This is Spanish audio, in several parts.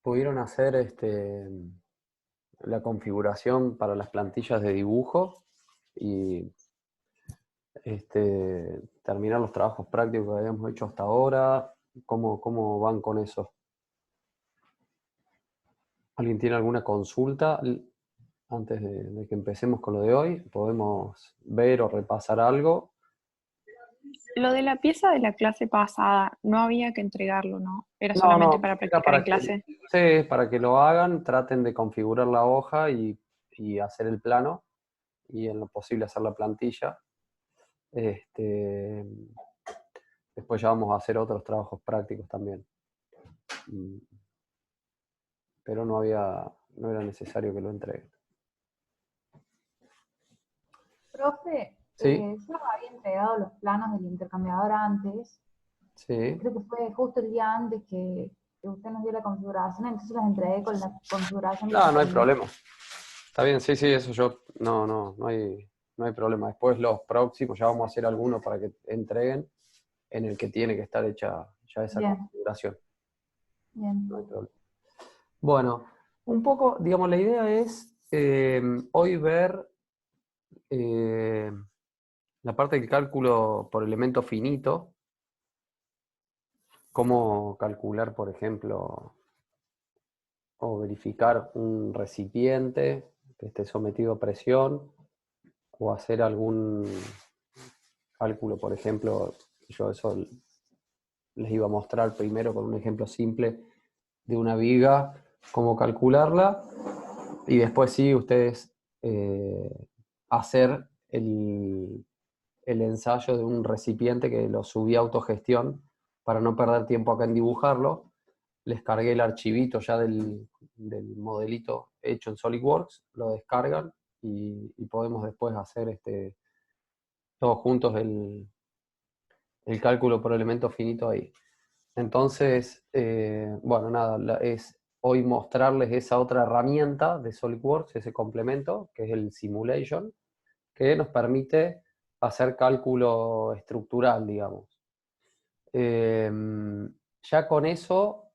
pudieron hacer la configuración para las plantillas de dibujo y terminar los trabajos prácticos que habíamos hecho hasta ahora. ¿Cómo van con eso? ¿Alguien tiene alguna consulta antes de que empecemos con lo de hoy? ¿Podemos ver o repasar algo? Lo de la pieza de la clase pasada, no había que entregarlo, ¿no? Era No, solamente no, para era practicar en clase. sí, para que lo hagan, traten de configurar la hoja y hacer el plano y en lo posible hacer la plantilla. Este, Después ya vamos a hacer otros trabajos prácticos también. Pero no era necesario que lo entreguen. Profe, ¿Sí? yo había entregado los planos del intercambiador antes, Sí. creo que fue justo el día antes que usted nos dio la configuración, entonces los entregué con la configuración que ya No hay tenía. problema. Está bien, sí, eso yo, no hay problema. Después los próximos ya vamos a hacer algunos para que entreguen en el que tiene que estar hecha ya esa Bien, configuración. No hay bien. problema. Bueno, un poco, digamos, la idea es hoy ver la parte del cálculo por elemento finito, cómo calcular, por ejemplo, o verificar un recipiente que esté sometido a presión, o hacer algún cálculo, por ejemplo, yo eso les iba a mostrar primero con un ejemplo simple de una viga, cómo calcularla, y después sí, ustedes hacer el ensayo de un recipiente que lo subí a autogestión para no perder tiempo acá en dibujarlo. Les cargué el archivito ya del modelito hecho en SolidWorks, lo descargan y podemos después hacer todos juntos el cálculo por elemento finito ahí. Entonces, bueno, nada, es hoy mostrarles esa otra herramienta de SolidWorks, ese complemento, que es el Simulation, que nos permite hacer cálculo estructural, digamos. Ya con eso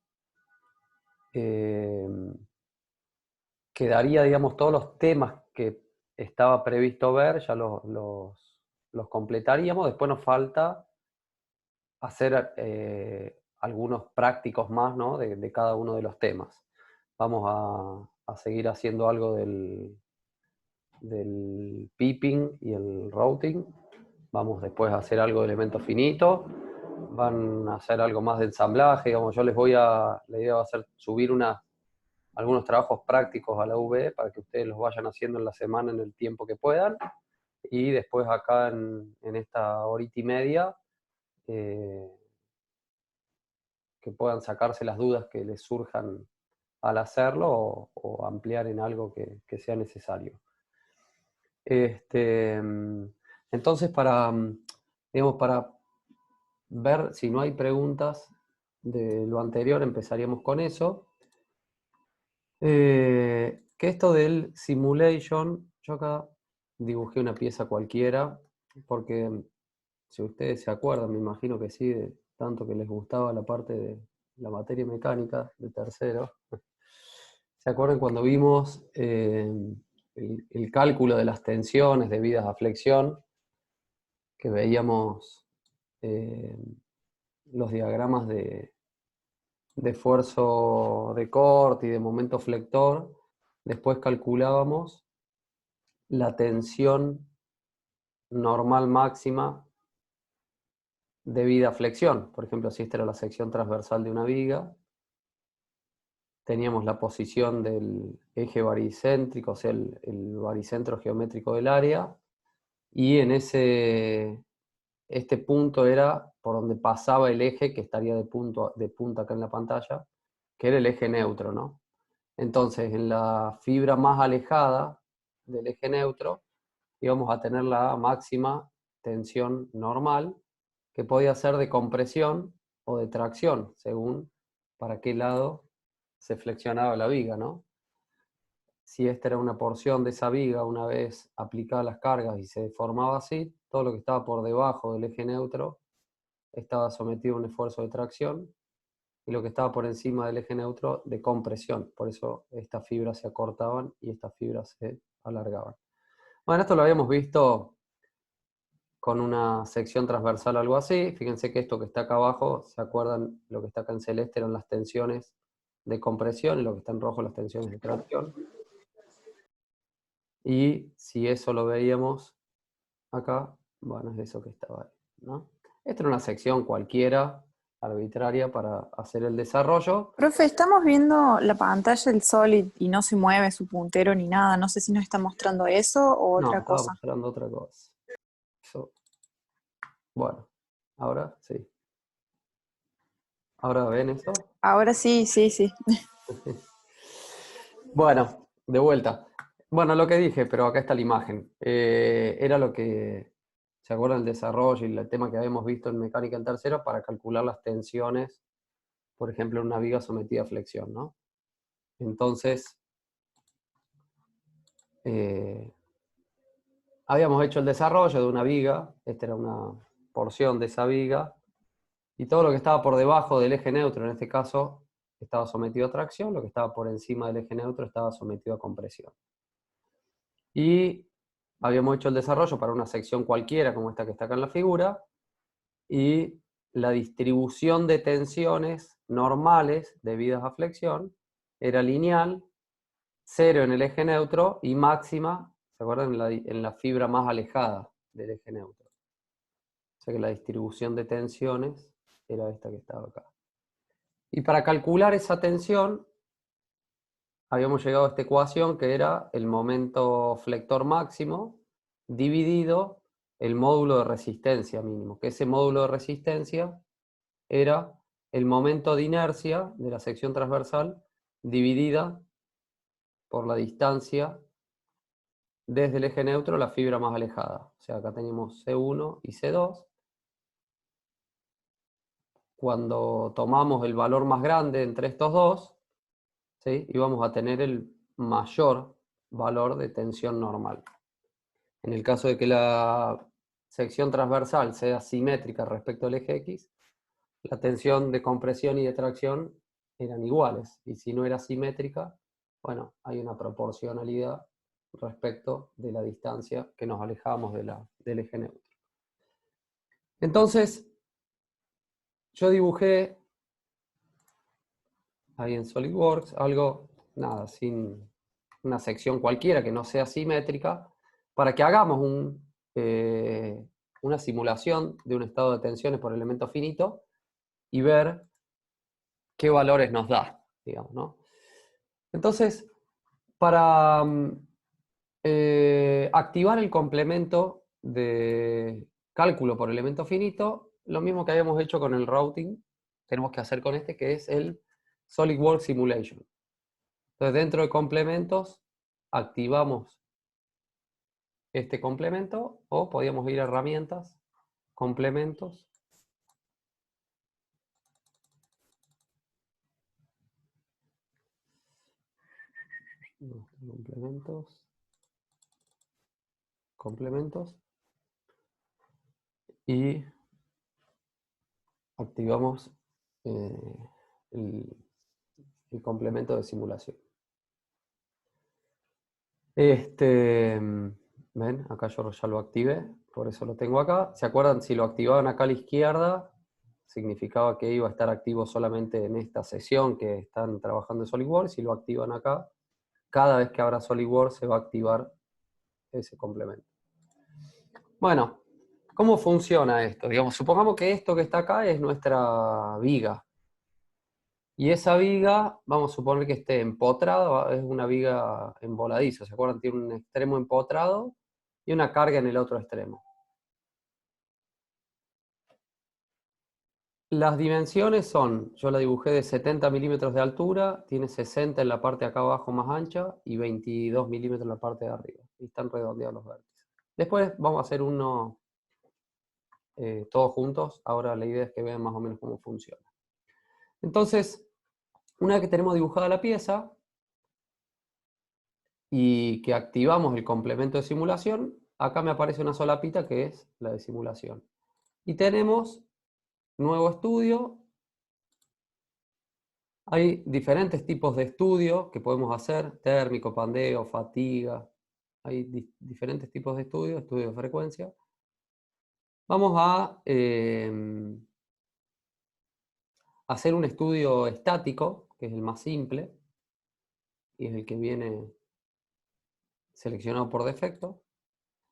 quedaría, digamos, todos los temas que estaba previsto ver, ya los completaríamos. Después nos falta hacer algunos prácticos más, ¿no? de cada uno de los temas. Vamos a seguir haciendo algo del pipping y el routing. Vamos después a hacer algo de elemento finito. Van a hacer algo más de ensamblaje. Digamos, yo la idea va a ser subir algunos trabajos prácticos a la UV para que ustedes los vayan haciendo en la semana en el tiempo que puedan. Y después acá en esta horita y media, que puedan sacarse las dudas que les surjan al hacerlo o ampliar en algo que sea necesario. Entonces, digamos, para ver si no hay preguntas de lo anterior, empezaríamos con eso. Que esto del simulation, yo acá dibujé una pieza cualquiera, porque si ustedes se acuerdan, me imagino que sí, de tanto que les gustaba la parte de la materia mecánica de tercero. ¿Se acuerdan cuando vimos el cálculo de las tensiones debidas a flexión? Que veíamos los diagramas de esfuerzo de corte y de momento flector. Después calculábamos la tensión normal máxima debida a flexión. Por ejemplo, si esta era la sección transversal de una viga, teníamos la posición del eje baricéntrico, o sea, el baricentro geométrico del área, y en este punto era por donde pasaba el eje que estaría de punta acá en la pantalla, que era el eje neutro, ¿no? Entonces, en la fibra más alejada del eje neutro, íbamos a tener la máxima tensión normal, que podía ser de compresión o de tracción, según para qué lado se flexionaba la viga, ¿no? Si esta era una porción de esa viga, una vez aplicadas las cargas y se deformaba así, todo lo que estaba por debajo del eje neutro estaba sometido a un esfuerzo de tracción, y lo que estaba por encima del eje neutro de compresión. Por eso estas fibras se acortaban y estas fibras se alargaban. Bueno, esto lo habíamos visto con una sección transversal o algo así. Fíjense que esto que está acá abajo, ¿se acuerdan? Lo que está acá en celeste eran las tensiones de compresión y lo que está en rojo las tensiones de tracción. Y si eso lo veíamos acá, bueno, es eso que estaba ahí, ¿no? Esta era una sección cualquiera, arbitraria, para hacer el desarrollo. Profe, estamos viendo la pantalla del Solid y no se mueve su puntero ni nada. No sé si nos está mostrando eso o No, otra estaba cosa. mostrando otra cosa. Eso. Bueno, ahora sí. ¿Ahora ven eso? Ahora sí, sí, sí. Bueno, de vuelta. Bueno, lo que dije, pero acá está la imagen. Era lo que, ¿se acuerdan del desarrollo y el tema que habíamos visto en mecánica en tercero para calcular las tensiones, por ejemplo, en una viga sometida a flexión, ¿no? Entonces, habíamos hecho el desarrollo de una viga, esta era una porción de esa viga, y todo lo que estaba por debajo del eje neutro, en este caso, estaba sometido a tracción, lo que estaba por encima del eje neutro estaba sometido a compresión. Y habíamos hecho el desarrollo para una sección cualquiera, como esta que está acá en la figura, y la distribución de tensiones normales debidas a flexión era lineal, 0 en el eje neutro y máxima, ¿se acuerdan? En la fibra más alejada del eje neutro. O sea que la distribución de tensiones era esta que estaba acá. Y para calcular esa tensión, habíamos llegado a esta ecuación que era el momento flector máximo dividido el módulo de resistencia mínimo, que ese módulo de resistencia era el momento de inercia de la sección transversal dividida por la distancia desde el eje neutro a la fibra más alejada. O sea, acá tenemos C1 y C2. Cuando tomamos el valor más grande entre estos dos, ¿sí? Íbamos a tener el mayor valor de tensión normal. En el caso de que la sección transversal sea simétrica respecto al eje X, la tensión de compresión y de tracción eran iguales. Y si no era simétrica, bueno, hay una proporcionalidad respecto de la distancia que nos alejamos del eje neutro. Entonces, yo dibujé ahí en SolidWorks algo, nada, sin una sección cualquiera que no sea simétrica, para que hagamos una simulación de un estado de tensiones por elemento finito y ver qué valores nos da, digamos, ¿no? Entonces, para activar el complemento de cálculo por elemento finito, lo mismo que habíamos hecho con el routing, tenemos que hacer con este, que es el SolidWorks Simulation. Entonces, dentro de complementos, activamos este complemento, o podíamos ir a herramientas, complementos, complementos, y activamos el complemento de simulación. ¿Ven? Acá yo ya lo activé, por eso lo tengo acá. ¿Se acuerdan? Si lo activaban acá a la izquierda, significaba que iba a estar activo solamente en esta sesión que están trabajando en SolidWorks. Si lo activan acá, cada vez que abra SolidWorks se va a activar ese complemento. Bueno, ¿cómo funciona esto? Digamos, supongamos que esto que está acá es nuestra viga. Y esa viga, vamos a suponer que esté empotrada, es una viga emboladiza, ¿se acuerdan? Tiene un extremo empotrado y una carga en el otro extremo. Las dimensiones son, yo la dibujé de 70 milímetros de altura, tiene 60 en la parte de acá abajo más ancha y 22 milímetros en la parte de arriba. Y están redondeados los vértices. Después vamos a hacer uno todos juntos. Ahora la idea es que vean más o menos cómo funciona. Entonces, una vez que tenemos dibujada la pieza y que activamos el complemento de simulación, acá me aparece una solapita que es la de simulación. Y tenemos nuevo estudio, Hay diferentes tipos de estudios que podemos hacer, térmico, pandeo, fatiga. Hay diferentes tipos de estudios de frecuencia. Vamos a hacer un estudio estático, que es el más simple, y es el que viene seleccionado por defecto.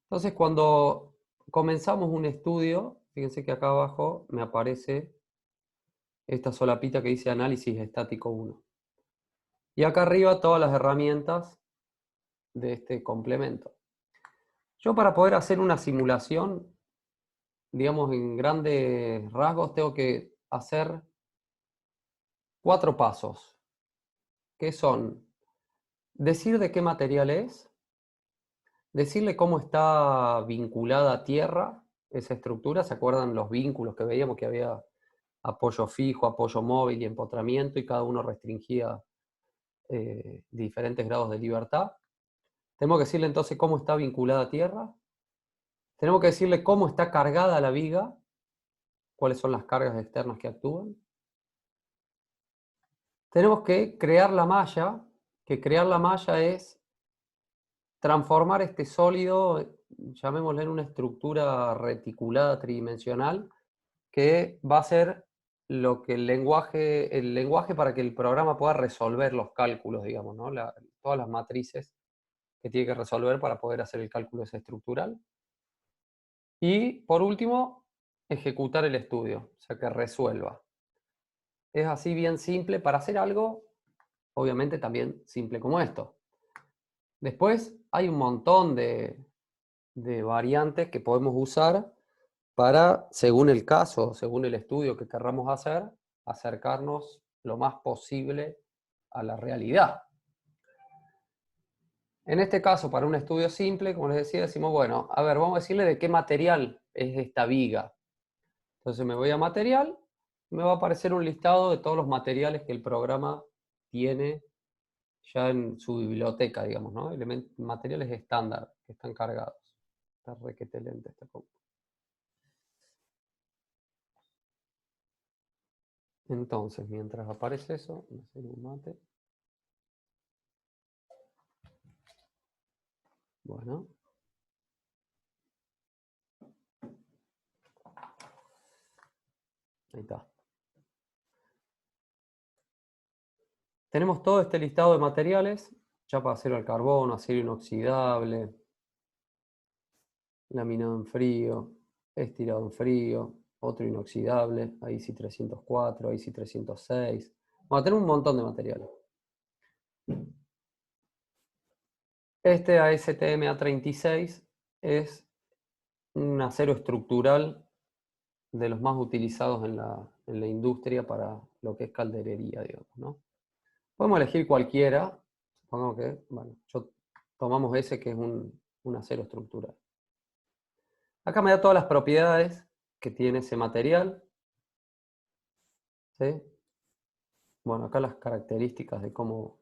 Entonces, cuando comenzamos un estudio, fíjense que acá abajo me aparece esta solapita que dice análisis estático 1. Y acá arriba todas las herramientas de este complemento. Yo, para poder hacer una simulación, digamos en grandes rasgos, tengo que hacer 4 pasos, que son decir de qué material es, decirle cómo está vinculada a tierra esa estructura. ¿Se acuerdan los vínculos que veíamos, que había apoyo fijo, apoyo móvil y empotramiento, y cada uno restringía diferentes grados de libertad? Tenemos que decirle entonces cómo está vinculada a tierra. Tenemos que decirle cómo está cargada la viga, cuáles son las cargas externas que actúan. Tenemos que crear la malla, que crear la malla es transformar este sólido, llamémosle, en una estructura reticulada tridimensional, que va a ser lo que el lenguaje para que el programa pueda resolver los cálculos, digamos, ¿no? Todas las matrices que tiene que resolver para poder hacer el cálculo ese estructural. Y por último, ejecutar el estudio, o sea, que resuelva. Es así bien simple para hacer algo, obviamente también simple como esto. Después hay un montón de variantes que podemos usar para, según el caso, según el estudio que querramos hacer, acercarnos lo más posible a la realidad. En este caso, para un estudio simple, como les decía, decimos, bueno, a ver, vamos a decirle de qué material es esta viga. Entonces me voy a material, me va a aparecer un listado de todos los materiales que el programa tiene ya en su biblioteca, digamos, ¿no? Materiales estándar que están cargados. Está requete lenta esta compu. Entonces, mientras aparece eso, voy a hacer un mate. Bueno. Ahí está. Tenemos todo este listado de materiales, chapa de acero al carbono, acero inoxidable, laminado en frío, estirado en frío, otro inoxidable, ahí sí 304, ahí sí 306. Vamos a tener un montón de materiales. Este ASTM A36 es un acero estructural de los más utilizados en la industria para lo que es calderería, digamos, ¿no? Podemos elegir cualquiera. Supongamos que, bueno, tomamos ese, que es un acero estructural. Acá me da todas las propiedades que tiene ese material. ¿Sí? Bueno, acá las características de cómo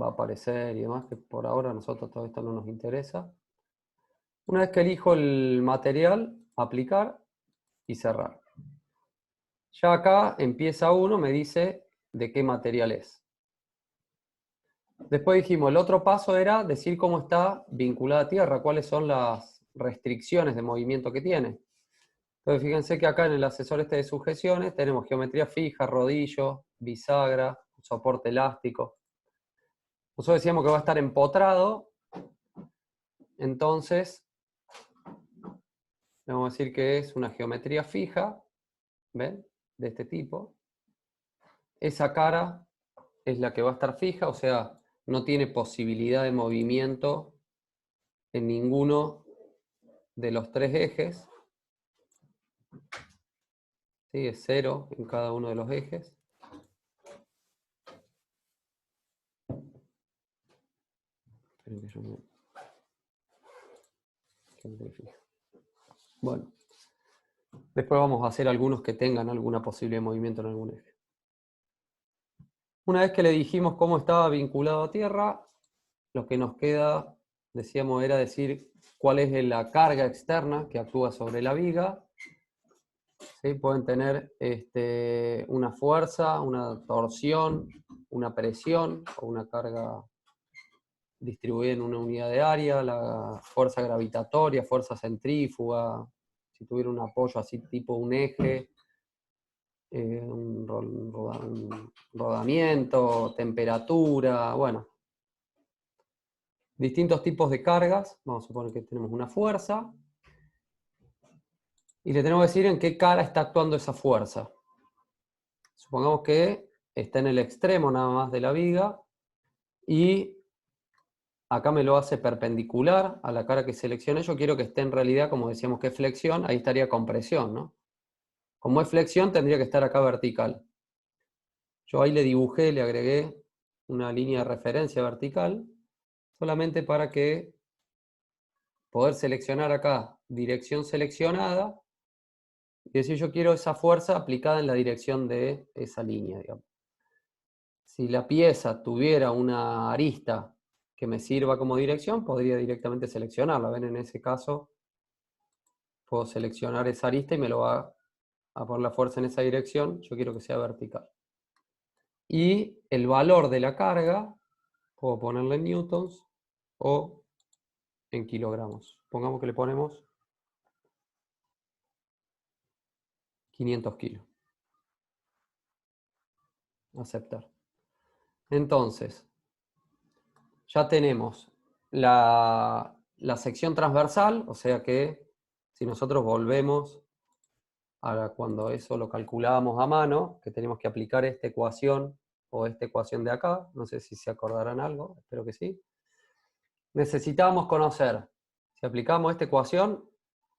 va a aparecer y demás, que por ahora a nosotros todo esto no nos interesa. Una vez que elijo el material, aplicar y cerrar. Ya acá empieza uno, me dice de qué material es. Después dijimos, el otro paso era decir cómo está vinculada a tierra, cuáles son las restricciones de movimiento que tiene. Entonces fíjense que acá en el asesor este de sujeciones tenemos geometría fija, rodillo, bisagra, soporte elástico. Nosotros decíamos que va a estar empotrado, entonces le vamos a decir que es una geometría fija, ¿ven? De este tipo. Esa cara es la que va a estar fija, o sea, no tiene posibilidad de movimiento en ninguno de los 3 ejes. ¿Sí? Es 0 en cada uno de los ejes. Bueno, después vamos a hacer algunos que tengan alguna posibilidad de movimiento en algún eje. Una vez que le dijimos cómo estaba vinculado a tierra, lo que nos queda, decíamos, era decir cuál es la carga externa que actúa sobre la viga ¿sí? Pueden tener una fuerza, una torsión, una presión o una carga distribuida en una unidad de área, la fuerza gravitatoria, fuerza centrífuga, si tuviera un apoyo así tipo un eje, un rodamiento, temperatura, bueno. Distintos tipos de cargas. Vamos a suponer que tenemos una fuerza. Y le tenemos que decir en qué cara está actuando esa fuerza. Supongamos que está en el extremo nada más de la viga. Y acá me lo hace perpendicular a la cara que seleccioné. Yo quiero que esté en realidad, como decíamos que es flexión, ahí estaría compresión, ¿no? Como es flexión, tendría que estar acá vertical. Yo ahí le dibujé, le agregué una línea de referencia vertical, solamente para que poder seleccionar acá dirección seleccionada y decir yo quiero esa fuerza aplicada en la dirección de esa línea, digamos. Si la pieza tuviera una arista que me sirva como dirección, podría directamente seleccionarla. ¿Ven? En ese caso, puedo seleccionar esa arista y me lo va a poner la fuerza en esa dirección. Yo quiero que sea vertical. Y el valor de la carga, puedo ponerle en newtons o en kilogramos. Pongamos que le ponemos 500 kilos. Aceptar. Entonces, ya tenemos la sección transversal, o sea que si nosotros volvemos a cuando eso lo calculábamos a mano, que tenemos que aplicar esta ecuación o esta ecuación de acá, no sé si se acordarán algo, espero que sí. Necesitábamos conocer, si aplicamos esta ecuación,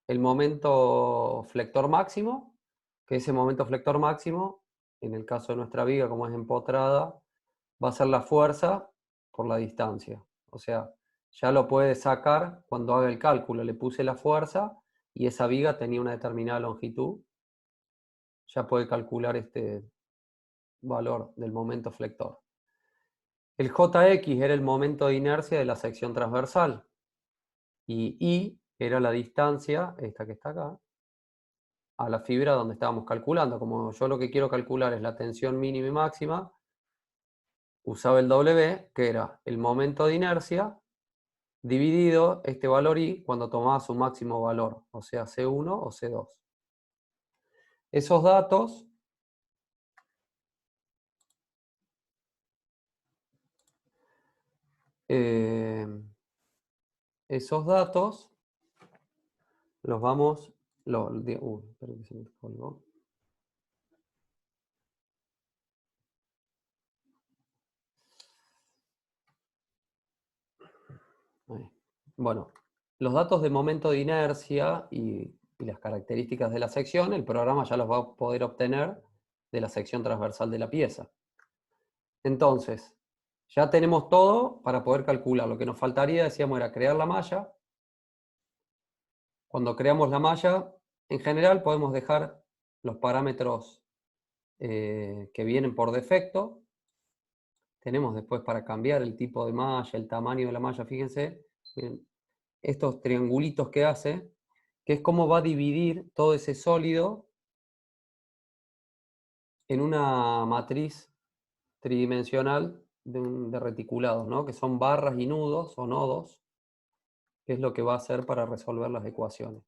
el momento flector máximo, que ese momento flector máximo, en el caso de nuestra viga, como es empotrada, va a ser la fuerza por la distancia. O sea, ya lo puede sacar cuando haga el cálculo. Le puse la fuerza y esa viga tenía una determinada longitud. Ya puede calcular este valor del momento flector. El Jx era el momento de inercia de la sección transversal. Y I era la distancia, esta que está acá, a la fibra donde estábamos calculando. Como yo lo que quiero calcular es la tensión mínima y máxima, usaba el W, que era el momento de inercia, dividido este valor I cuando tomaba su máximo valor, o sea C1 o C2. Esos datos los vamos... espera que se me colgó. Ahí. Bueno, los datos de momento de inercia y las características de la sección, el programa ya los va a poder obtener de la sección transversal de la pieza. Entonces, ya tenemos todo para poder calcular. Lo que nos faltaría, decíamos, era crear la malla. Cuando creamos la malla, en general podemos dejar los parámetros que vienen por defecto. Tenemos después para cambiar el tipo de malla, el tamaño de la malla, fíjense, miren, estos triangulitos que hace, que es cómo va a dividir todo ese sólido en una matriz tridimensional de reticulados, ¿no? Que son barras y nudos o nodos, que es lo que va a hacer para resolver las ecuaciones.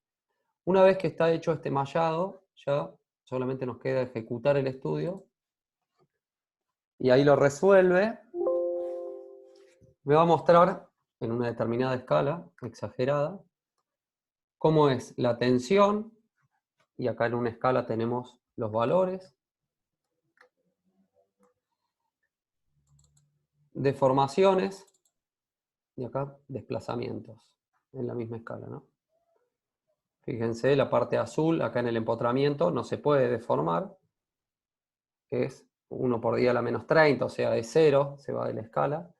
Una vez que está hecho este mallado, ya solamente nos queda ejecutar el estudio y ahí lo resuelve. Me va a mostrar en una determinada escala, exagerada, cómo es la tensión, y acá en una escala tenemos los valores, deformaciones, y acá desplazamientos, en la misma escala, ¿no? Fíjense, la parte azul, acá en el empotramiento, no se puede deformar, es 1 por 10 a la menos 30, o sea, es 0, se va de la escala.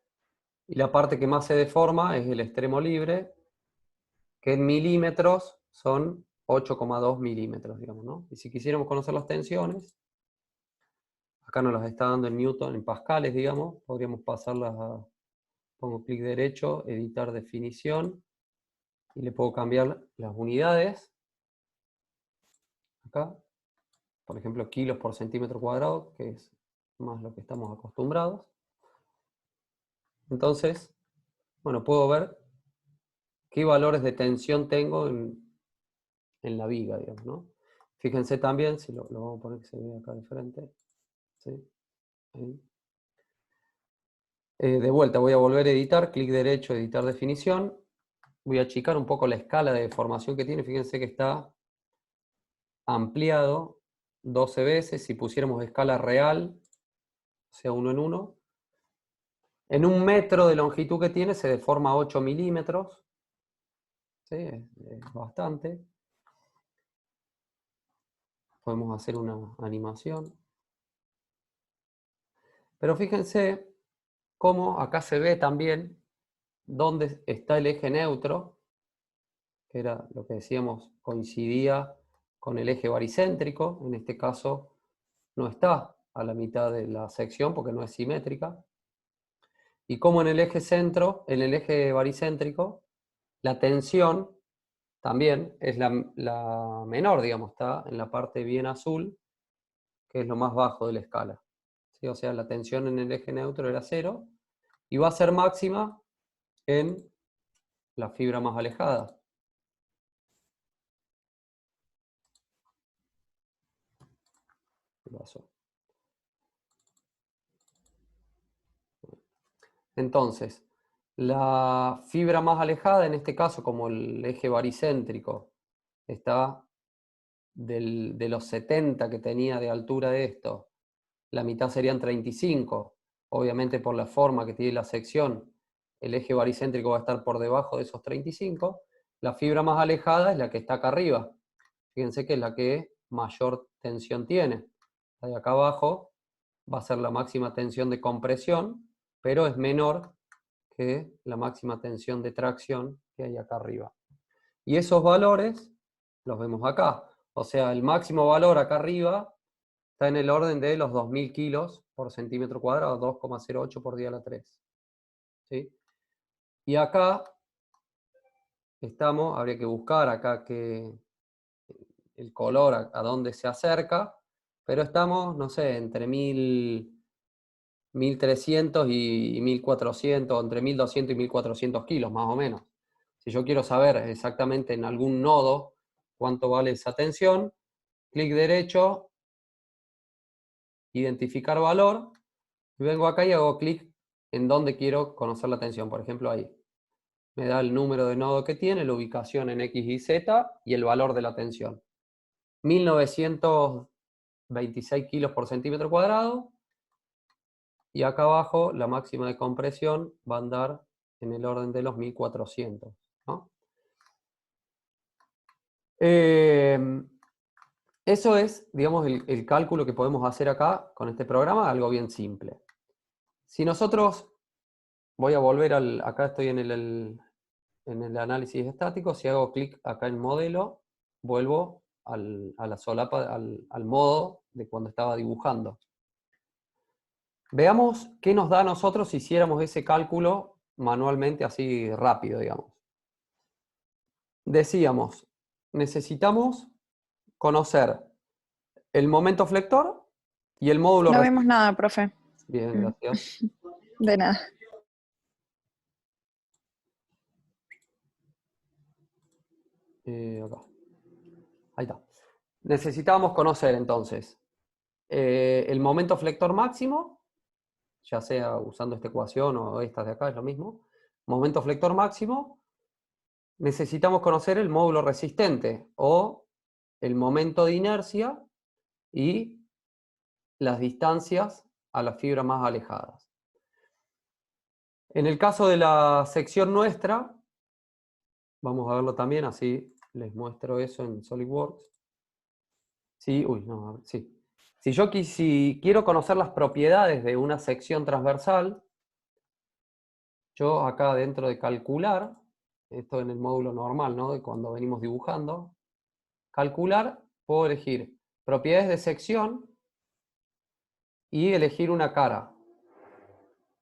Y la parte que más se deforma es el extremo libre, que en milímetros son 8,2 milímetros, digamos, ¿no? Y si quisiéramos conocer las tensiones, acá nos las está dando en Newton, en pascales, digamos, podríamos pasarlas a, pongo clic derecho, editar definición, y le puedo cambiar las unidades, acá, por ejemplo, kilos por centímetro cuadrado, que es más lo que estamos acostumbrados. Entonces, bueno, puedo ver qué valores de tensión tengo en la viga, digamos, ¿no? Fíjense también, si lo vamos a poner que se vea acá de frente. ¿Sí? Ahí. De vuelta, voy a volver a editar, clic derecho, editar definición. Voy a achicar un poco la escala de deformación que tiene. Fíjense que está ampliado 12 veces. Si pusiéramos escala real, o sea, 1 en 1, en 1 metro de longitud que tiene se deforma 8 milímetros. ¿Sí? Es bastante. Podemos hacer una animación. Pero fíjense cómo acá se ve también dónde está el eje neutro, que era lo que decíamos, coincidía con el eje baricéntrico. En este caso no está a la mitad de la sección porque no es simétrica. Y como en el eje centro, en el eje baricéntrico, la tensión también es la menor, digamos, está en la parte bien azul, que es lo más bajo de la escala. ¿Sí? O sea, la tensión en el eje neutro era 0 y va a ser máxima en la fibra más alejada. ¿Qué pasó? Entonces, la fibra más alejada, en este caso, como el eje baricéntrico está de los 70 que tenía de altura de esto, la mitad serían 35. Obviamente por la forma que tiene la sección, el eje baricéntrico va a estar por debajo de esos 35. La fibra más alejada es la que está acá arriba. Fíjense que es la que mayor tensión tiene. La de acá abajo va a ser la máxima tensión de compresión, pero es menor que la máxima tensión de tracción que hay acá arriba. Y esos valores los vemos acá. O sea, el máximo valor acá arriba está en el orden de los 2000 kilos por centímetro cuadrado, 2,08 por 10⁻⁵. ¿Sí? Y acá estamos, habría que buscar acá el color a dónde se acerca, pero estamos, no sé, entre 1300 y 1400, entre 1200 y 1400 kilos más o menos. Si yo quiero saber exactamente en algún nodo cuánto vale esa tensión, clic derecho, identificar valor, y vengo acá y hago clic en donde quiero conocer la tensión. Por ejemplo, ahí. Me da el número de nodo que tiene, la ubicación en X y Z y el valor de la tensión. 1926 kilos por centímetro cuadrado. Y acá abajo la máxima de compresión va a andar en el orden de los 1400. ¿No? Eso es, digamos, el cálculo que podemos hacer acá con este programa, algo bien simple. Si nosotros, voy a volver acá estoy en el análisis estático, si hago clic acá en modelo, vuelvo a la solapa, al modo de cuando estaba dibujando. Veamos qué nos da a nosotros si hiciéramos ese cálculo manualmente así rápido, digamos. Decíamos, necesitamos conocer el momento flector y el módulo No resistente. vemos nada, profe. Bien, gracias. De nada. Acá. Ahí está. Necesitábamos conocer entonces el momento flector máximo, ya sea usando esta ecuación o estas de acá, es lo mismo. Momento flector máximo. Necesitamos conocer el módulo resistente o el momento de inercia y las distancias a las fibras más alejadas. En el caso de la sección nuestra, vamos a verlo también, así les muestro eso en SolidWorks. Sí, sí. Si quiero conocer las propiedades de una sección transversal, yo acá dentro de calcular, esto en el módulo normal, ¿no? De cuando venimos dibujando, calcular, puedo elegir propiedades de sección y elegir una cara.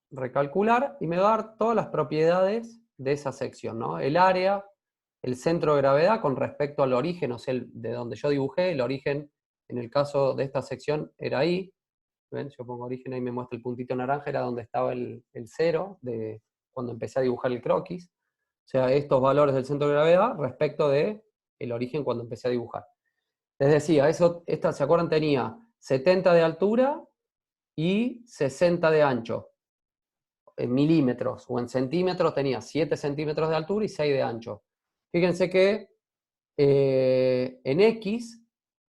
Recalcular y me va a dar todas las propiedades de esa sección, ¿no? El área, el centro de gravedad con respecto al origen, o sea, de donde yo dibujé, el origen En el caso de esta sección era ahí. ¿Ven? Yo pongo origen, ahí me muestra el puntito naranja, era donde estaba el 0 de cuando empecé a dibujar el croquis. O sea, estos valores del centro de gravedad respecto de el origen cuando empecé a dibujar. Les decía, esta, ¿se acuerdan? Tenía 70 de altura y 60 de ancho. En milímetros o en centímetros tenía 7 centímetros de altura y 6 de ancho. Fíjense que en X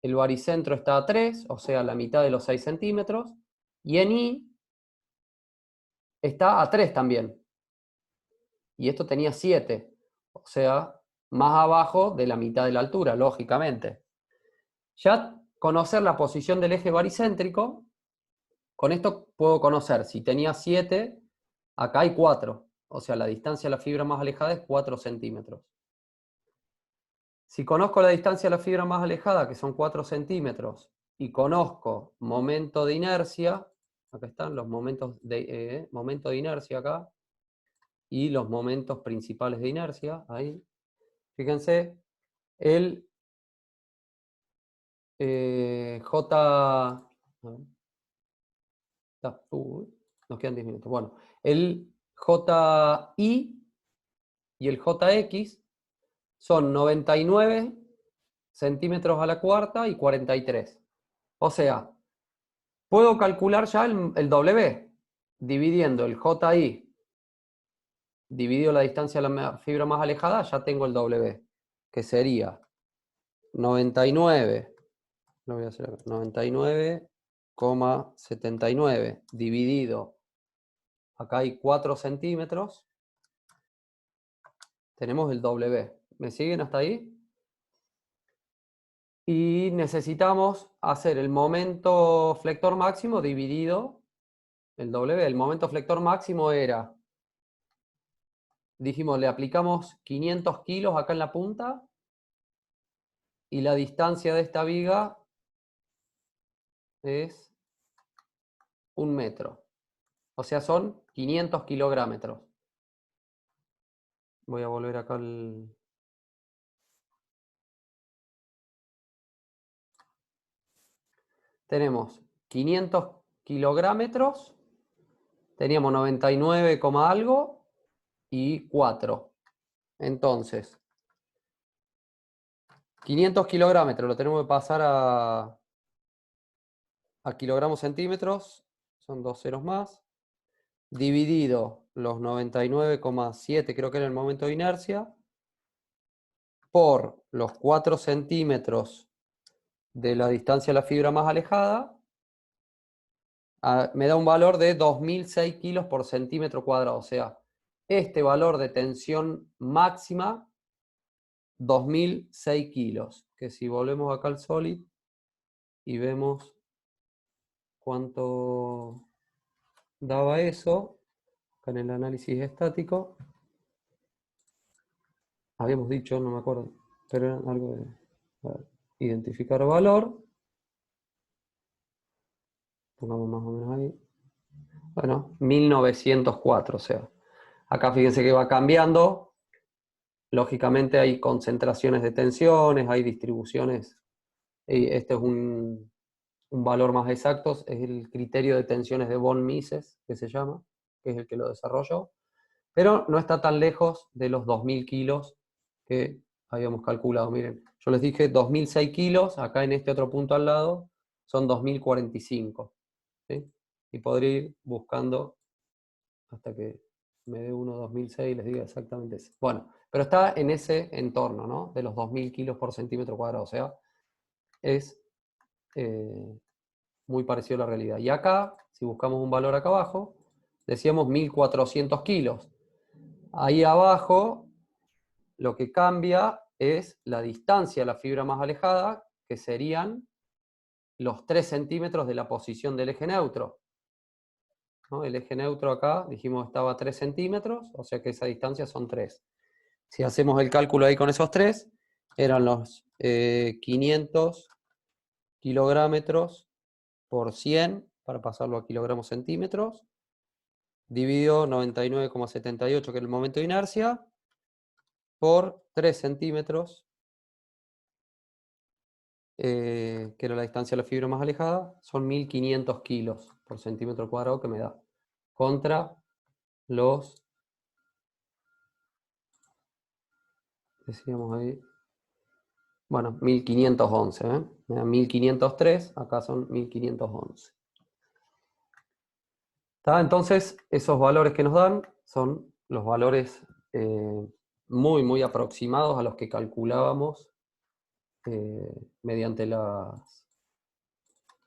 el baricentro está a 3, o sea, la mitad de los 6 centímetros, y en Y está a 3 también. Y esto tenía 7, o sea, más abajo de la mitad de la altura, lógicamente. Ya conocer la posición del eje baricéntrico, con esto puedo conocer, si tenía 7, acá hay 4, o sea, la distancia a la fibra más alejada es 4 centímetros. Si conozco la distancia a la fibra más alejada, que son 4 centímetros, y conozco momento de inercia, acá están los momentos de momento de inercia acá, y los momentos principales de inercia, ahí. Fíjense, el J... nos quedan 10 minutos. Bueno, el JI y el JX son 99 centímetros a la cuarta y 43. O sea, puedo calcular ya el W, dividiendo el JI, dividido la distancia a la fibra más alejada, ya tengo el W, que sería 99, lo voy a hacer acá, 99,79 dividido, acá hay 4 centímetros, tenemos el W. ¿Me siguen hasta ahí? Y necesitamos hacer el momento flector máximo dividido el W. El momento flector máximo era, dijimos, le aplicamos 500 kilos acá en la punta y la distancia de esta viga es 1 metro. O sea, son 500 kilográmetros. Voy a volver acá al... Tenemos 500 kilográmetros, teníamos 99, algo y 4. Entonces, 500 kilográmetros lo tenemos que pasar a kilogramos centímetros, son 2 ceros más, dividido los 99,7, creo que era el momento de inercia, por los 4 centímetros de la distancia a la fibra más alejada, me da un valor de 2006 kilos por centímetro cuadrado. O sea, este valor de tensión máxima, 2006 kilos. Que si volvemos acá al Solid y vemos cuánto daba eso, acá en el análisis estático, habíamos dicho, no me acuerdo, pero era algo de identificar valor. Pongamos más o menos ahí. Bueno, 1904, o sea. Acá fíjense que va cambiando. Lógicamente hay concentraciones de tensiones, hay distribuciones. Y este es un valor más exacto, es el criterio de tensiones de von Mises, que se llama, que es el que lo desarrolló. Pero no está tan lejos de los 2000 kilos que habíamos calculado. Miren, yo les dije 2006 kilos, acá en este otro punto al lado son 2045. ¿Sí? Y podría ir buscando hasta que me dé uno 2006 y les diga exactamente eso. Bueno, pero está en ese entorno, ¿no? De los 2000 kilos por centímetro cuadrado. O sea, es muy parecido a la realidad. Y acá, si buscamos un valor acá abajo, decíamos 1400 kilos. Ahí abajo, lo que cambia es la distancia a la fibra más alejada, que serían los 3 centímetros de la posición del eje neutro. ¿No? El eje neutro acá, dijimos, estaba a 3 centímetros, o sea que esa distancia son 3. Si hacemos el cálculo ahí con esos 3, eran los 500 kilográmetros por 100, para pasarlo a kilogramos centímetros, dividido 99,78, que es el momento de inercia, por 3 centímetros que era la distancia de la fibra más alejada, son 1500 kilos por centímetro cuadrado que me da. Contra los, decíamos ahí, bueno, 1511, ¿eh? Me da 1503, acá son 1511. ¿Está? Entonces, esos valores que nos dan son los valores muy, muy aproximados a los que calculábamos mediante las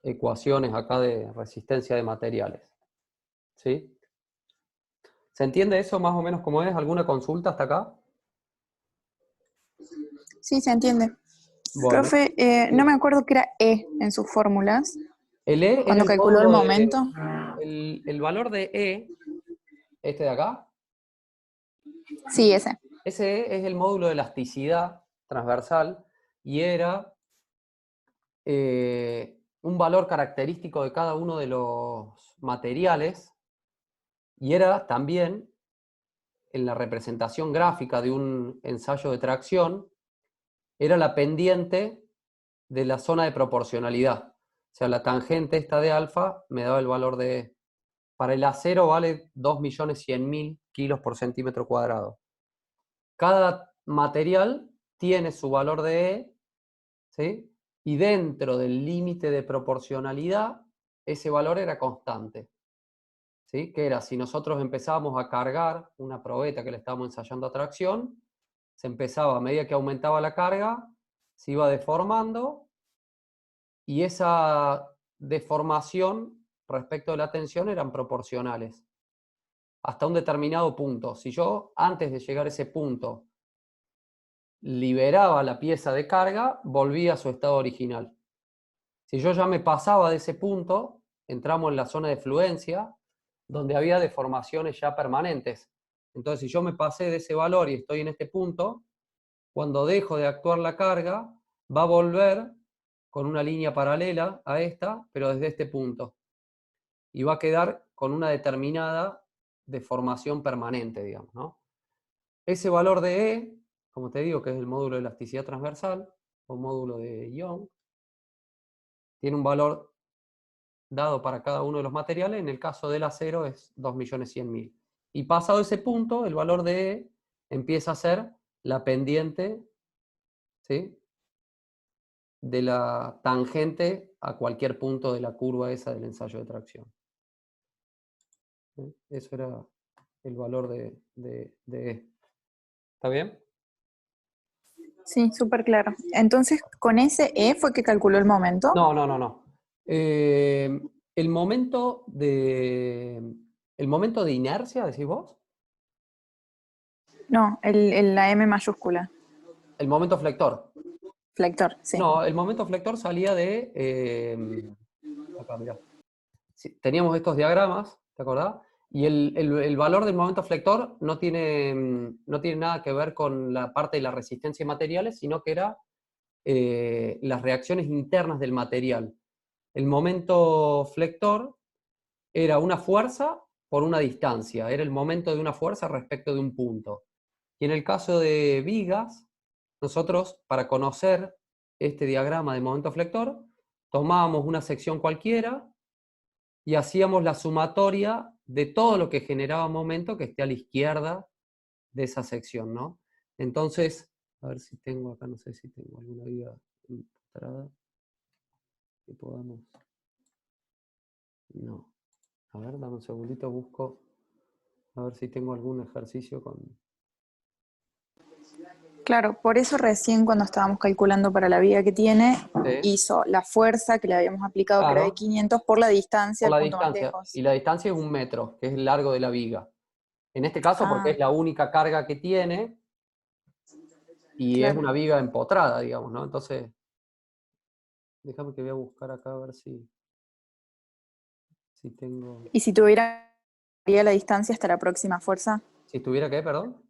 ecuaciones acá de resistencia de materiales. ¿Sí? ¿Se entiende eso más o menos cómo es? ¿Alguna consulta hasta acá? Sí, se entiende. Bueno, Profe, no me acuerdo qué era E en sus fórmulas, el E es cuando el calculó el módulo momento. el valor de E, este de acá, Sí, ese. ese E es el módulo de elasticidad transversal y era un valor característico de cada uno de los materiales y era también en la representación gráfica de un ensayo de tracción, era la pendiente de la zona de proporcionalidad. O sea, la tangente esta de alfa me daba el valor de E. Para el acero vale 2.100.000 kilos por centímetro cuadrado. Cada material tiene su valor de E, ¿sí? Y dentro del límite de proporcionalidad, ese valor era constante. ¿Sí? Que era, si nosotros empezábamos a cargar una probeta que le estábamos ensayando a tracción, se empezaba, a medida que aumentaba la carga, se iba deformando y esa deformación respecto de la tensión eran proporcionales hasta un determinado punto. Si yo, antes de llegar a ese punto, liberaba la pieza de carga, volvía a su estado original. Si yo ya me pasaba de ese punto, entramos en la zona de fluencia, donde había deformaciones ya permanentes. Entonces, si yo me pasé de ese valor y estoy en este punto, cuando dejo de actuar la carga, va a volver con una línea paralela a esta, pero desde este punto. Y va a quedar con una determinada deformación permanente, digamos, ¿no? Ese valor de E, como te digo, que es el módulo de elasticidad transversal, o módulo de Young, tiene un valor dado para cada uno de los materiales. En el caso del acero es 2.100.000. Y pasado ese punto, el valor de E empieza a ser la pendiente, ¿sí?, de la tangente a cualquier punto de la curva esa del ensayo de tracción. ¿Sí? Eso era el valor de E. ¿Está bien? Sí, súper claro. Entonces, con ese E fue que calculó el momento. No, no, no, no. El momento de inercia, decís vos. No, la M mayúscula. El momento flector. Flector, sí. No, el momento flector salía de... acá, mirá. Sí, teníamos estos diagramas, ¿te acordás? Y el valor del momento flector no tiene nada que ver con la parte de la resistencia de materiales, sino que era las reacciones internas del material. El momento flector era una fuerza por una distancia, era el momento de una fuerza respecto de un punto. Y en el caso de vigas, nosotros, para conocer este diagrama de momento flector, tomábamos una sección cualquiera y hacíamos la sumatoria de todo lo que generaba momento que esté a la izquierda de esa sección, ¿no? Entonces, a ver si tengo acá, no sé si tengo alguna viga entrada que podamos... No. A ver, dame un segundito, busco a ver si tengo algún ejercicio con... Claro, por eso recién cuando estábamos calculando para la viga que tiene, Sí, hizo la fuerza que le habíamos aplicado, que era de claro, 500, por la distancia por al la punto más distancia. lejos. Y la distancia es 1 metro, que es el largo de la viga. En este caso porque es Ah, la única carga que tiene y es claro. una viga empotrada, digamos, ¿no? Entonces, déjame que voy a buscar acá a ver si tengo... Y si tuviera la distancia hasta la próxima fuerza, Si tuviera que, perdón.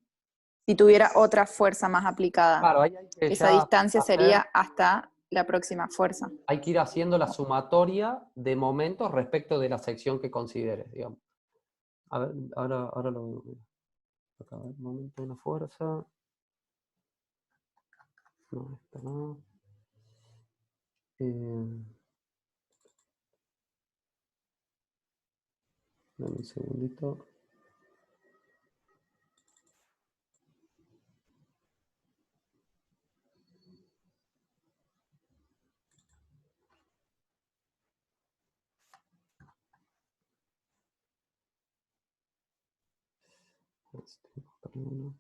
si tuviera otra fuerza más aplicada, Claro, ahí hay que esa ya distancia hacer, sería hasta la próxima fuerza. hay que ir haciendo la sumatoria de momentos respecto de la sección que consideres, digamos. A ver, ahora lo... Acá, a ver, momento de una fuerza. No, esta no. Dame un segundito. A ver si tengo acá uno.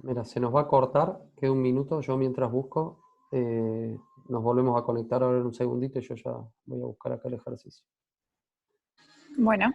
Mira, se nos va a cortar, queda un minuto, yo mientras busco, nos volvemos a conectar ahora en un segundito y yo ya voy a buscar acá el ejercicio. Bueno.